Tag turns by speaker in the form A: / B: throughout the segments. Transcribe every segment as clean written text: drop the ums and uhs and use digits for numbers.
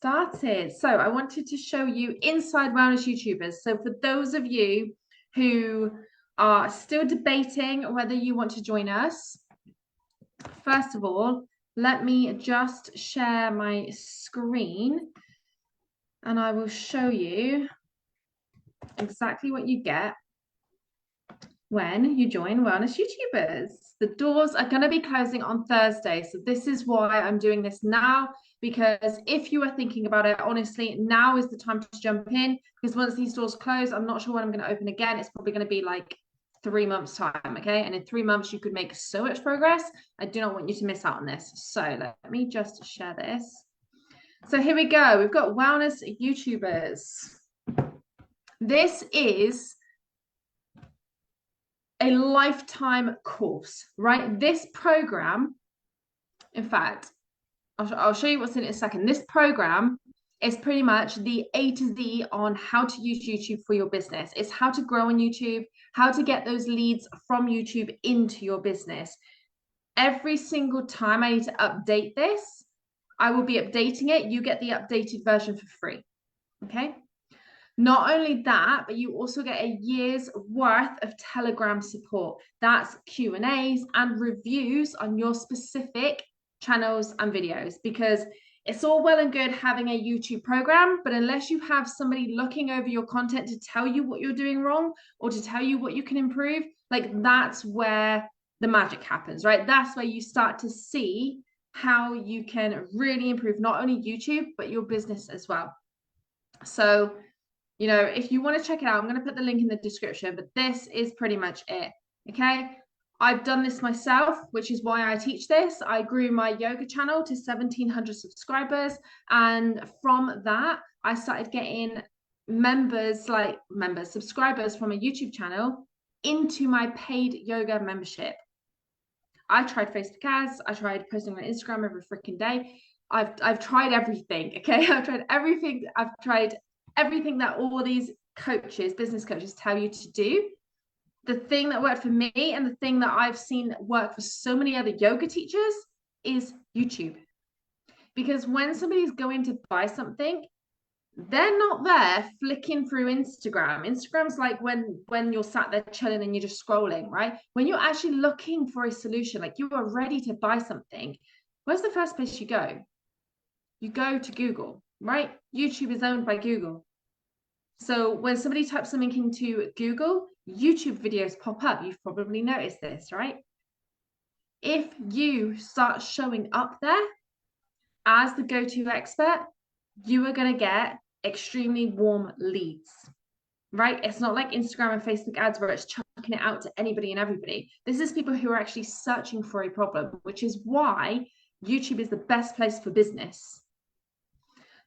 A: started. So I wanted to show you inside wellness YouTubers. So for those of you who are still debating whether you want to join us, first of all, let me just share my screen and I will show you exactly what you get when you join Wellness YouTubers. The doors are going to be closing on Thursday. So this is why I'm doing this now, because if you are thinking about it, honestly, now is the time to jump in, because once these doors close, I'm not sure when I'm going to open again. It's probably going to be like 3 months time. Okay. And in 3 months, you could make so much progress. I do not want you to miss out on this. So let me just share this. So here we go. We've got Wellness YouTubers. This is a lifetime course, right? This program, in fact, I'll show you what's in it in a second. This program is pretty much the A to Z on how to use YouTube for your business. It's how to grow on YouTube, how to get those leads from YouTube into your business. Every single time I need to update this, I will be updating it. You get the updated version for free, okay? Not only that, but you also get a year's worth of Telegram support. That's Q&As and reviews on your specific channels and videos, because it's all well and good having a YouTube program, but unless you have somebody looking over your content to tell you what you're doing wrong or to tell you what you can improve, like that's where the magic happens, right? That's where you start to see how you can really improve not only YouTube, but your business as well. So, you know, if you want to check it out, I'm going to put the link in the description, but this is pretty much it. Okay. I've done this myself, which is why I teach this. I grew my yoga channel to 1,700 subscribers. And from that, I started getting subscribers from a YouTube channel into my paid yoga membership. I tried Facebook ads. I tried posting on Instagram every freaking day. I've tried everything. Okay. I've tried everything. I've tried everything that all these coaches, business coaches tell you to do. The thing that worked for me and the thing that I've seen work for so many other yoga teachers is YouTube. Because when somebody's going to buy something, they're not there flicking through Instagram. Instagram's like when you're sat there chilling and you're just scrolling, right? When you're actually looking for a solution, like you are ready to buy something, where's the first place you go? You go to Google, right? YouTube is owned by Google. So when somebody types something into Google, YouTube videos pop up. You've probably noticed this, right? If you start showing up there as the go-to expert, you are going to get extremely warm leads, right? It's not like Instagram and Facebook ads where it's chucking it out to anybody and everybody. This is people who are actually searching for a problem, which is why YouTube is the best place for business.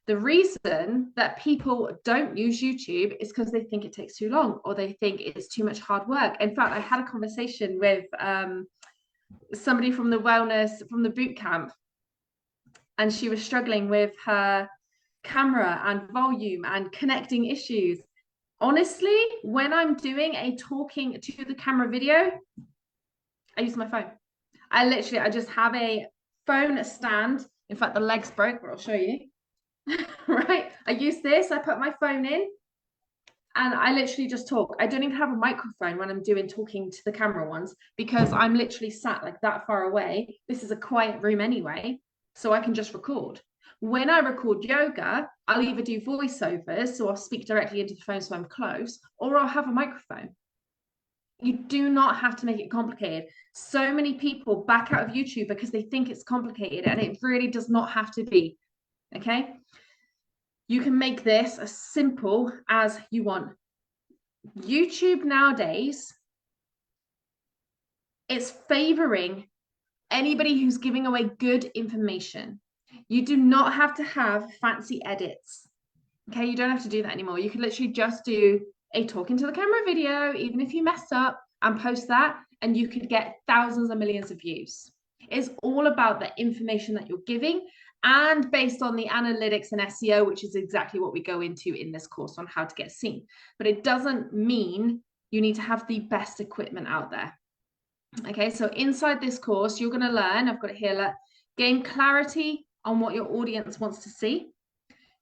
A: The reason that people don't use YouTube is because they think it takes too long or they think it's too much hard work. In fact, I had a conversation with somebody from the boot camp, and she was struggling with her camera and volume and connecting issues. Honestly, when I'm doing a talking to the camera video, I use my phone. I just have a phone stand. In fact, the leg's broke, but I'll show you. Right, I use this, I put my phone in and I literally just talk. I don't even have a microphone when I'm talking to the camera ones, because I'm literally sat like that far away. This is a quiet room anyway, so I can just record. When I record yoga, I'll either do voiceovers, so I'll speak directly into the phone so I'm close, or I'll have a microphone. You do not have to make it complicated. So many people back out of YouTube because they think it's complicated, and it really does not have to be. Okay, you can make this as simple as you want. YouTube nowadays, it's favoring anybody who's giving away good information. You do not have to have fancy edits. Okay, you don't have to do that anymore. You can literally just do a talking to the camera video, even if you mess up, and post that, and you could get thousands and millions of views. It's all about the information that you're giving, and based on the analytics and SEO, which is exactly what we go into in this course on how to get seen. But it doesn't mean you need to have the best equipment out there. Okay, so inside this course, you're going to learn, I've got it here, gain clarity on what your audience wants to see.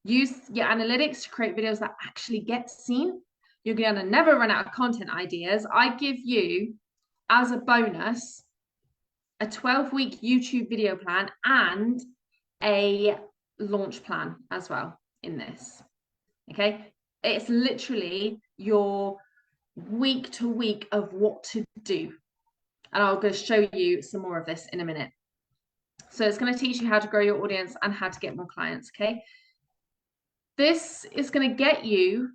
A: Use your analytics to create videos that actually get seen. You're going to never run out of content ideas. I give you, as a bonus, a 12-week YouTube video plan and a launch plan as well in this. Okay, it's literally your week to week of what to do, and I'll go show you some more of this in a minute. So it's going to teach you how to grow your audience and how to get more clients. Okay, this is going to get you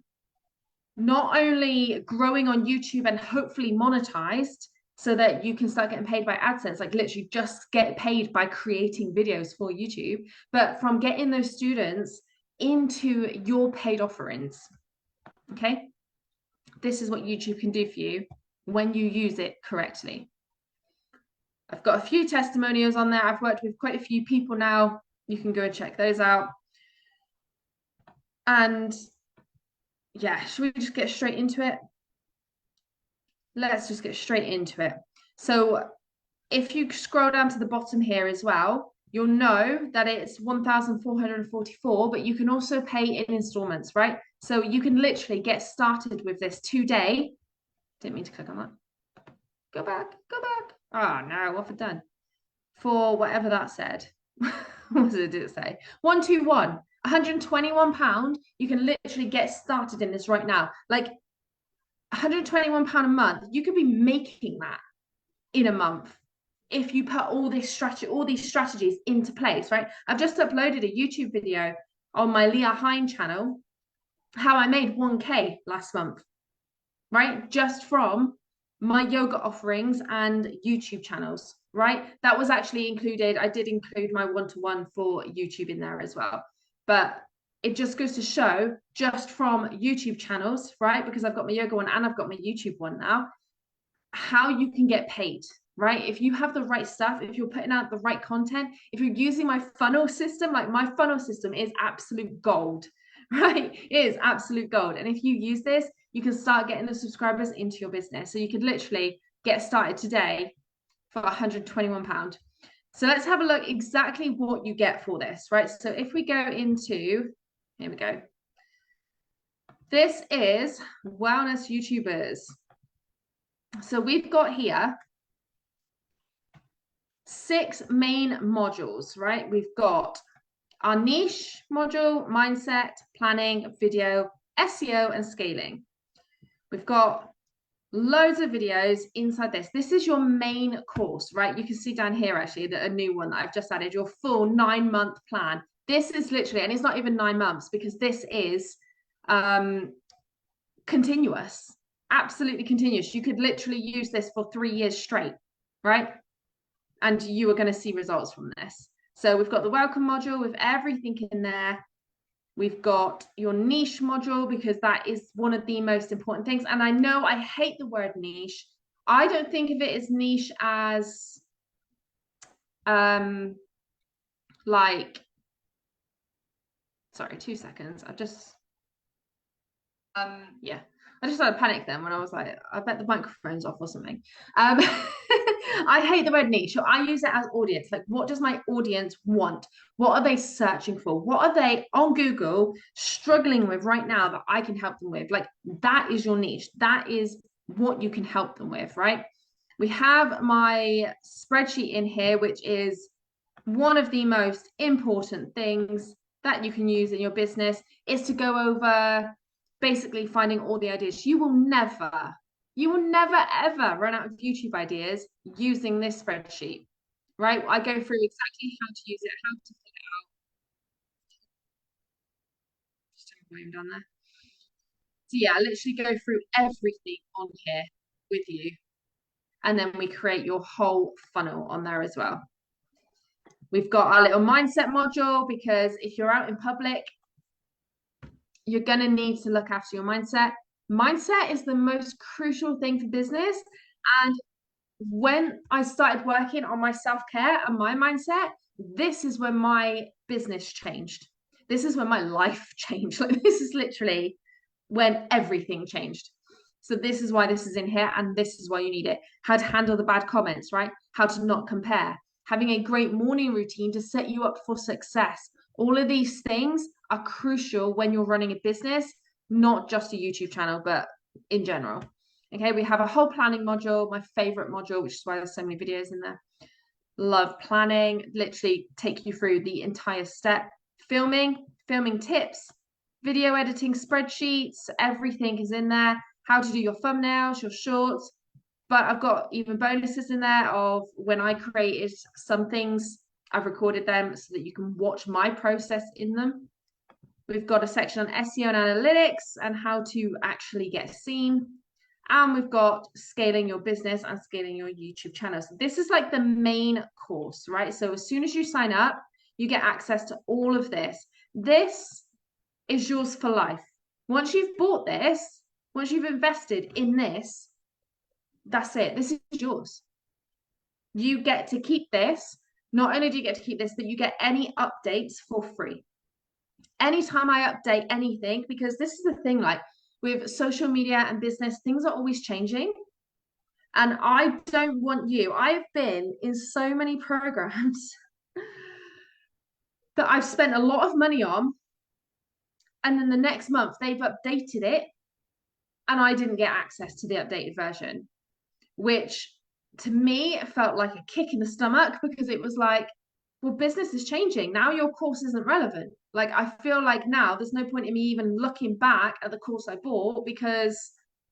A: not only growing on YouTube and hopefully monetized so that you can start getting paid by AdSense, like literally just get paid by creating videos for YouTube, but from getting those students into your paid offerings. Okay, this is what YouTube can do for you when you use it correctly. I've got a few testimonials on there. I've worked with quite a few people now. You can go and check those out. And yeah, should we just get straight into it? Let's just get straight into it. So if you scroll down to the bottom here as well, you'll know that it's 1,444, but you can also pay in installments, right? So you can literally get started with this today. Didn't mean to click on that. Go back, go back. Oh no, what have I done? For whatever that said. What did it say? 121, £121. You can literally get started in this right now. Like £121 a month, you could be making that in a month if you put all these strategies into place, right? I've just uploaded a YouTube video on my Leah Hine channel, how I made 1K last month, right? Just from my yoga offerings and YouTube channels, right? That was actually included. I did include my one-to-one for YouTube in there as well. But it just goes to show just from YouTube channels, right? Because I've got my yoga one and I've got my YouTube one now, how you can get paid, right? If you have the right stuff, if you're putting out the right content, if you're using my funnel system, like my funnel system is absolute gold, right? It is absolute gold. And if you use this, you can start getting the subscribers into your business. So you could literally get started today for £121. So let's have a look exactly what you get for this, right? So if we go into, here we go. This is Wellness YouTubers. So we've got here 6 main modules, right? We've got our niche module, mindset, planning, video, SEO, and scaling. We've got loads of videos inside this. This is your main course, right? You can see down here, actually, a new one that I've just added, your full 9-month plan. This is literally, and it's not even 9 months because this is continuous, absolutely continuous. You could literally use this for 3 years straight, right? And you are going to see results from this. So we've got the welcome module with everything in there. We've got your niche module because that is one of the most important things. And I know I hate the word niche. I don't think of it as niche as like, sorry, 2 seconds. I've just, yeah. I just started panic then when I was like, I bet the microphone's off or something. I hate the word niche. So I use it as audience. Like, what does my audience want? What are they searching for? What are they on Google struggling with right now that I can help them with? Like, that is your niche. That is what you can help them with, right? We have my spreadsheet in here, which is one of the most important things that you can use in your business, is to go over basically finding all the ideas. You will never ever run out of YouTube ideas using this spreadsheet, right? I go through exactly how to use it, how to fill it out. Just turn the volume down there. So yeah, I literally go through everything on here with you. And then we create your whole funnel on there as well. We've got our little mindset module because if you're out in public, you're going to need to look after your mindset. Mindset is the most crucial thing for business. And when I started working on my self-care and my mindset, this is when my business changed. This is when my life changed. Like, this is literally when everything changed. So this is why this is in here, and this is why you need it. How to handle the bad comments, right? How to not compare. Having a great morning routine to set you up for success. All of these things are crucial when you're running a business, not just a YouTube channel, but in general. Okay, we have a whole planning module, my favorite module, which is why there's so many videos in there. Love planning, literally take you through the entire step. Filming tips, video editing, spreadsheets, everything is in there. How to do your thumbnails, your shorts. But I've got even bonuses in there of when I created some things, I've recorded them so that you can watch my process in them. We've got a section on SEO and analytics and how to actually get seen. And we've got scaling your business and scaling your YouTube channel. So this is like the main course, right? So as soon as you sign up, you get access to all of this. This is yours for life. Once you've bought this, once you've invested in this, that's it. This is yours. You get to keep this. Not only do you get to keep this, but you get any updates for free. Anytime I update anything, because this is the thing, like with social media and business, things are always changing. And I don't want you. I've been in so many programs that I've spent a lot of money on. And then the next month they've updated it and I didn't get access to the updated version, which to me it felt like a kick in the stomach because it was like, well, business is changing. Now your course isn't relevant. Like, I feel like now there's no point in me even looking back at the course I bought because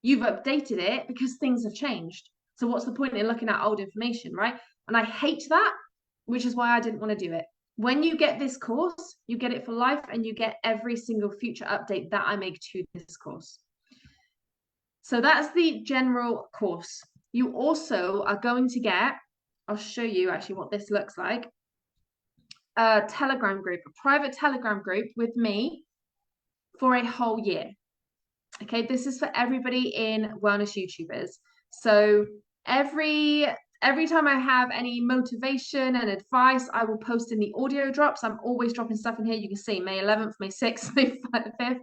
A: you've updated it because things have changed. So what's the point in looking at old information, right? And I hate that, which is why I didn't want to do it. When you get this course, you get it for life and you get every single future update that I make to this course. So that's the general course. You also are going to get, I'll show you actually what this looks like, a Telegram group, a private Telegram group with me for a whole year. Okay, this is for everybody in wellness YouTubers. So every time I have any motivation and advice, I will post in the audio drops. I'm always dropping stuff in here. You can see May 11th, May 6th, May 5th,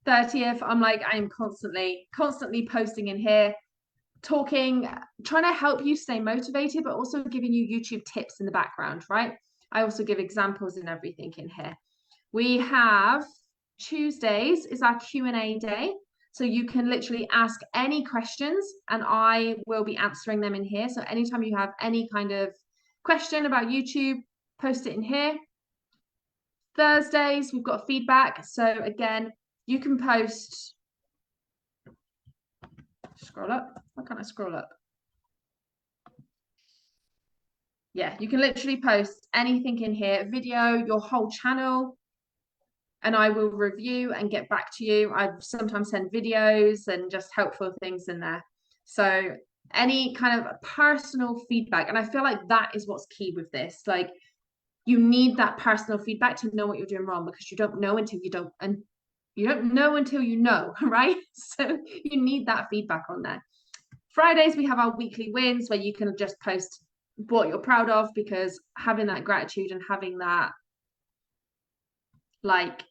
A: 30th. I'm like, I am constantly posting in here, talking, trying to help you stay motivated, but also giving you YouTube tips in the background, right? I also give examples and everything in here. We have Tuesdays is our Q&A day. So you can literally ask any questions and I will be answering them in here. So anytime you have any kind of question about YouTube, post it in here. Thursdays, we've got feedback. So again, you can post, scroll up. Why can't I scroll up? Yeah, you can literally post anything in here, video, your whole channel, and I will review and get back to you. I sometimes send videos and just helpful things in there. So any kind of personal feedback, and I feel like that is what's key with this. Like, you need that personal feedback to know what you're doing wrong, because you don't know until you don't, and you don't know until you know, right? So you need that feedback on there. Fridays, we have our weekly wins where you can just post what you're proud of, because having that gratitude and having that like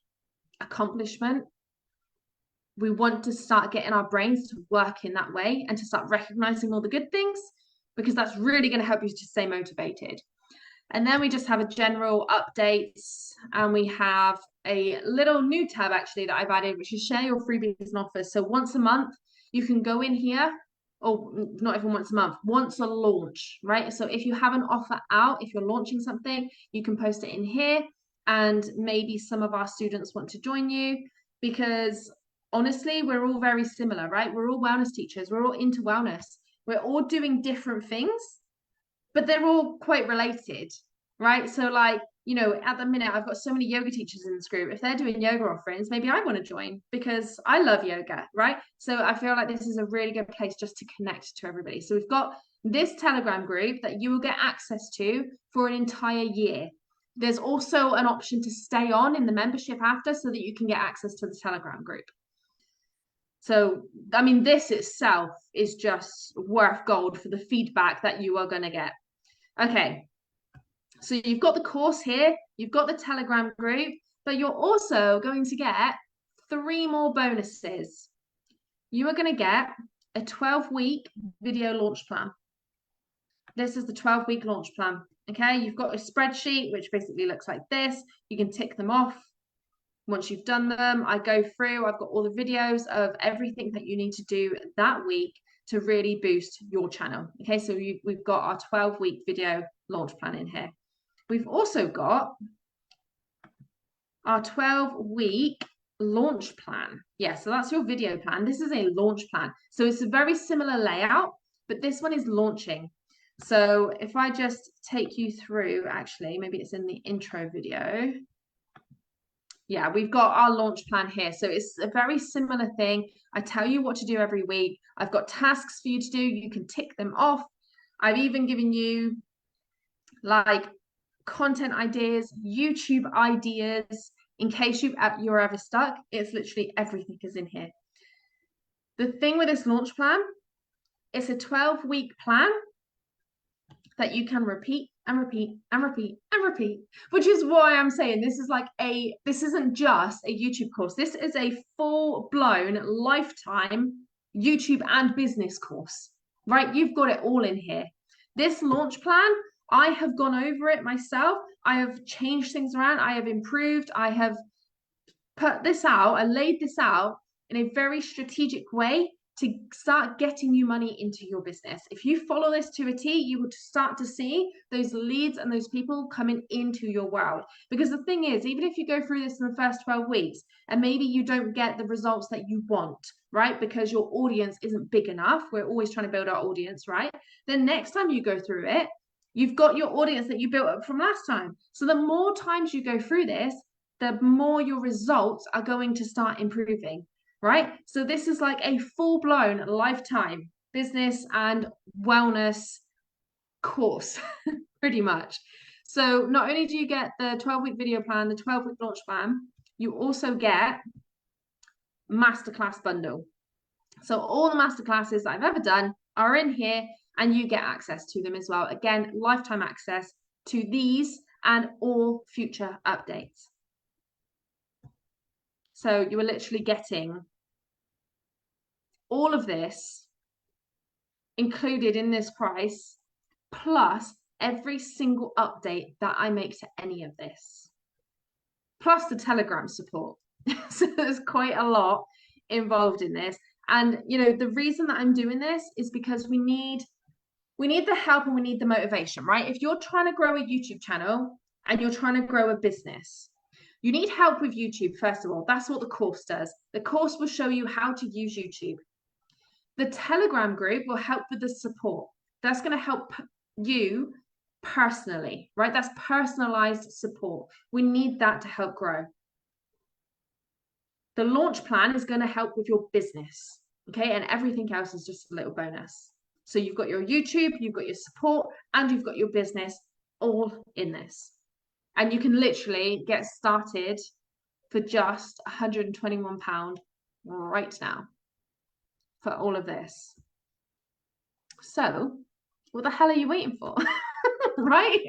A: accomplishment, we want to start getting our brains to work in that way and to start recognizing all the good things, because that's really going to help you to stay motivated. And then we just have a general updates, and we have a little new tab actually that I've added, which is share your freebies and offers. So once a month you can go in here, or not even once a month, once a launch, right? So if you have an offer out, if you're launching something, you can post it in here, and maybe some of our students want to join you, because honestly, we're all very similar, right? We're all wellness teachers, we're all into wellness, we're all doing different things, but they're all quite related, right? So like, you know, at the minute, I've got so many yoga teachers in this group. If they're doing yoga offerings, maybe I want to join because I love yoga, right? So I feel like this is a really good place just to connect to everybody. So we've got this Telegram group that you will get access to for an entire year. There's also an option to stay on in the membership after, so that you can get access to the Telegram group. So, I mean, this itself is just worth gold for the feedback that you are going to get. Okay, so you've got the course here, you've got the Telegram group, but you're also going to get 3 more bonuses. You are going to get a 12-week video launch plan. This is the 12-week launch plan. Okay, you've got a spreadsheet, which basically looks like this. You can tick them off. Once you've done them, I go through, I've got all the videos of everything that you need to do that week to really boost your channel. Okay, so we've got our 12-week video launch plan in here. We've also got our 12-week launch plan. Yeah, so that's your video plan. This is a launch plan. So it's a very similar layout, but this one is launching. So if I just take you through, actually, maybe it's in the intro video. Yeah, we've got our launch plan here. So it's a very similar thing. I tell you what to do every week. I've got tasks for you to do. You can tick them off. I've even given you like content ideas, YouTube ideas, in case you're ever stuck. It's literally everything is in here. The thing with this launch plan, it's a 12-week plan that you can repeat and repeat and repeat and repeat, which is why I'm saying this isn't just a YouTube course. This is a full-blown lifetime YouTube and business course, right? You've got it all in here. This launch plan, I have gone over it myself. I have changed things around. I have improved. I have put this out. I laid this out in a very strategic way to start getting you money into your business. If you follow this to a T, you would start to see those leads and those people coming into your world. Because the thing is, even if you go through this in the first 12 weeks and maybe you don't get the results that you want, right? Because your audience isn't big enough. We're always trying to build our audience, right? Then next time you go through it, you've got your audience that you built up from last time. So the more times you go through this, the more your results are going to start improving, right? So this is like a full-blown lifetime business and wellness course, pretty much. So not only do you get the 12-week video plan, the 12-week launch plan, you also get masterclass bundle. So all the masterclasses that I've ever done are in here and you get access to them as well. Again, lifetime access to these and all future updates. So you are literally getting all of this included in this price, plus every single update that I make to any of this, plus the Telegram support. So there's quite a lot involved in this. And, you know, the reason that I'm doing this is because we need the help and we need the motivation, right? If you're trying to grow a YouTube channel and you're trying to grow a business, you need help with YouTube, first of all. That's what the course does. The course will show you how to use YouTube. The Telegram group will help with the support. That's going to help you personally, right? That's personalized support. We need that to help grow. The launch plan is going to help with your business, okay? And everything else is just a little bonus. So you've got your YouTube, you've got your support, and you've got your business all in this. And you can literally get started for just £121 right now for all of this. So what the hell are you waiting for? Right?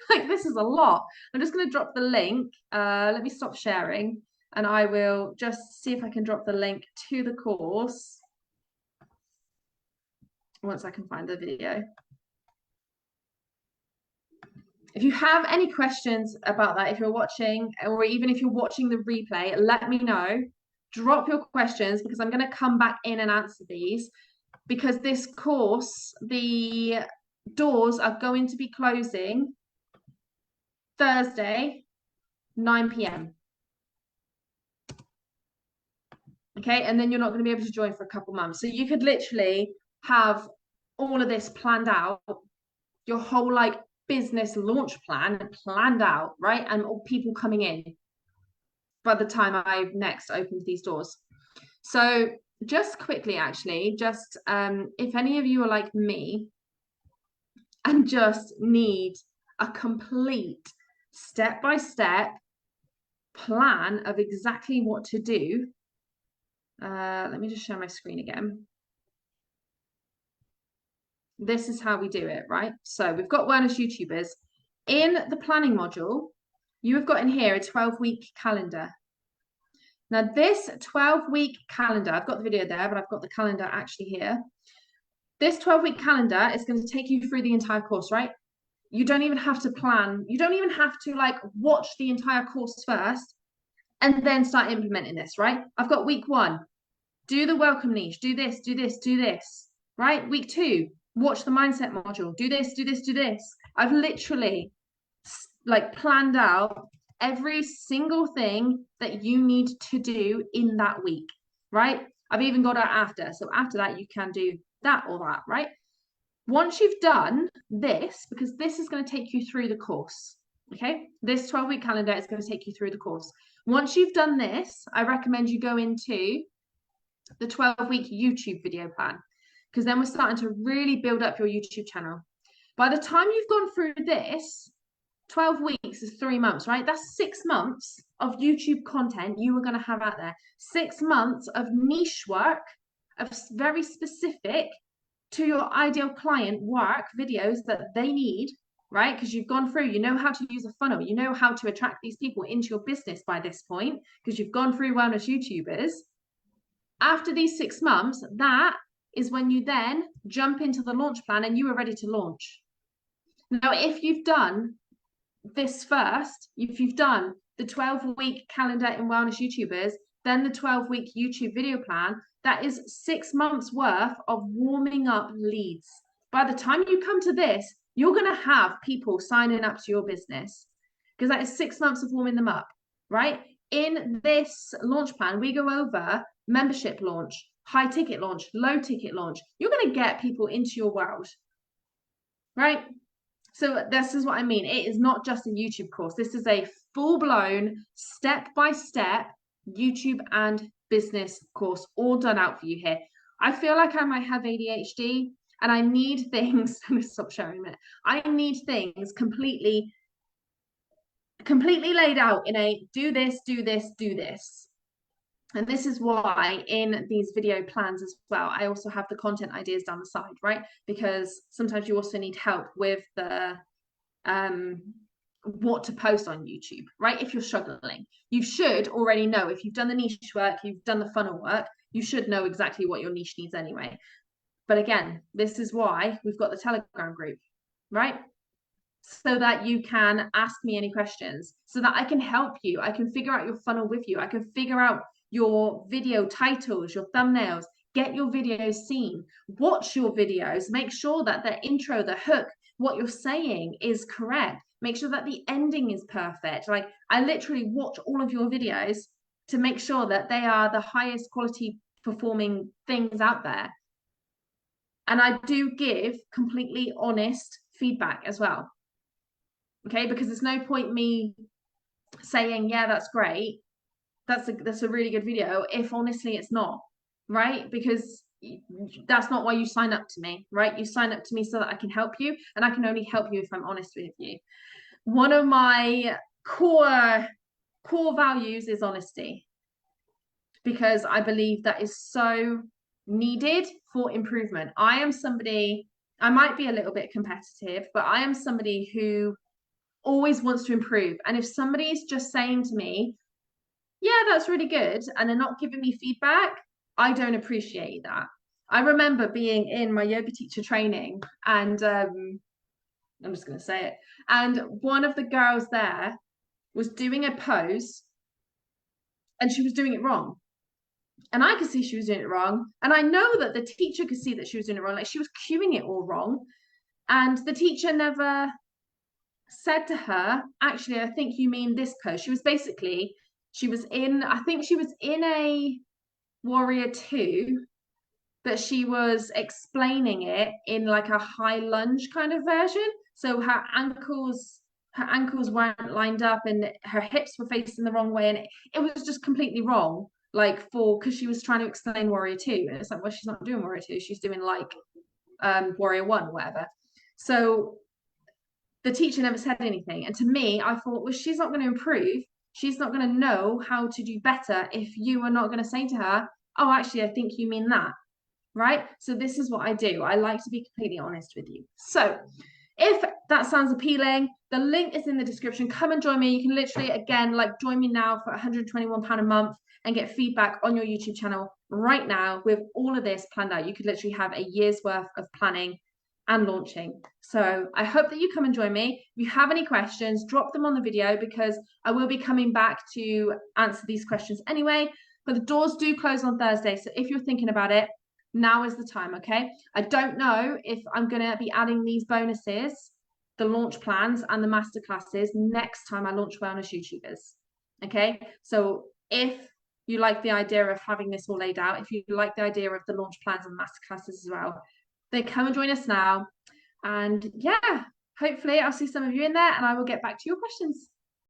A: Like, this is a lot. I'm just going to drop the link. Let me stop sharing and I will just see if I can drop the link to the course once I can find the video. If you have any questions about that, if you're watching, or even if you're watching the replay, let me know. Drop your questions because I'm going to come back in and answer these, because this course, the doors are going to be closing Thursday, 9 p.m. Okay, and then you're not going to be able to join for a couple months. So you could literally have all of this planned out, your whole like business launch plan planned out, right? And all people coming in by the time I've next opened these doors. So just quickly, actually, just if any of you are like me and just need a complete step-by-step plan of exactly what to do, let me just share my screen again. This is how we do it, right? So we've got wellness YouTubers. In the planning module, you have got in here a 12-week calendar. Now this 12-week calendar, I've got the video there, but I've got the calendar actually here. This 12-week calendar is going to take you through the entire course, right? You don't even have to plan. You don't even have to like watch the entire course first and then start implementing this, right? I've got week 1, do the welcome niche, do this, do this, do this, right? Week 2, watch the mindset module, do this, do this, do this. I've literally like planned out every single thing that you need to do in that week, right? I've even got it after. So after that, you can do that or that, right? Once you've done this, because this is going to take you through the course, okay? This 12-week calendar is going to take you through the course. Once you've done this, I recommend you go into the 12-week YouTube video plan, because then we're starting to really build up your YouTube channel. By the time you've gone through this, 12 weeks is 3 months, right? That's 6 months of YouTube content you are going to have out there. 6 months of niche work, of very specific to your ideal client work videos that they need, right? Because you've gone through, you know how to use a funnel, you know how to attract these people into your business by this point, because you've gone through wellness YouTubers. After these 6 months, that is when you then jump into the launch plan and you are ready to launch. Now, if you've done this first, if you've done the 12-week calendar in wellness YouTubers, then the 12-week YouTube video plan, that is 6 months worth of warming up leads. By the time you come to this, you're going to have people signing up to your business, because that is 6 months of warming them up, right? In this launch plan, we go over membership launch, high ticket launch, low ticket launch. You're going to get people into your world, right? So this is what I mean. It is not just a YouTube course. This is a full-blown, step-by-step YouTube and business course, all done out for you here. I feel like I might have ADHD and I need things, I'm going to stop sharing it. I need things completely laid out in a do this, do this, do this. And this is why in these video plans as well, I also have the content ideas down the side, right? Because sometimes you also need help with the what to post on YouTube, right? If you're struggling, you should already know. If you've done the niche work, you've done the funnel work, you should know exactly what your niche needs anyway. But again, this is why we've got the Telegram group, right? So that you can ask me any questions, so that I can help you. I can figure out your funnel with you. I can figure out your video titles, your thumbnails, get your videos seen, watch your videos, make sure that the intro, the hook, what you're saying is correct. Make sure that the ending is perfect. Like, I literally watch all of your videos to make sure that they are the highest quality performing things out there. And I do give completely honest feedback as well. Okay, because there's no point me saying, yeah, that's great, that's a really good video, if honestly it's not, right? Because that's not why you sign up to me, right? You sign up to me so that I can help you, and I can only help you if I'm honest with you. One of my core values is honesty, because I believe that is so needed for improvement. I am somebody, I might be a little bit competitive, but I am somebody who always wants to improve. And if somebody's just saying to me, yeah, that's really good, and they're not giving me feedback, I don't appreciate that. I remember being in my yoga teacher training, and I'm just going to say it. And one of the girls there was doing a pose and she was doing it wrong. And I could see she was doing it wrong. And I know that the teacher could see that she was doing it wrong. Like, she was cueing it all wrong. And the teacher never said to her, actually, I think you mean this pose. She was basically, I think she was in a Warrior 2, but she was explaining it in like a high lunge kind of version. So her ankles weren't lined up and her hips were facing the wrong way. And it was just completely wrong. Like, because she was trying to explain Warrior 2. And it's like, well, she's not doing Warrior 2. She's doing like Warrior 1, whatever. So the teacher never said anything. And to me, I thought, well, she's not going to improve. She's not going to know how to do better if you are not going to say to her, oh, actually, I think you mean that, right? So this is what I do. I like to be completely honest with you. So if that sounds appealing, the link is in the description. Come and join me. You can literally, again, like, join me now for £121 a month and get feedback on your YouTube channel right now with all of this planned out. You could literally have a year's worth of planning and launching. So I hope that you come and join me. If you have any questions, drop them on the video, because I will be coming back to answer these questions anyway. But the doors do close on Thursday. So if you're thinking about it, now is the time, okay? I don't know if I'm going to be adding these bonuses, the launch plans and the masterclasses, next time I launch Wellness YouTubers. Okay, so if you like the idea of having this all laid out, if you like the idea of the launch plans and masterclasses as well, then come and join us now. And yeah, hopefully I'll see some of you in there, and I will get back to your questions.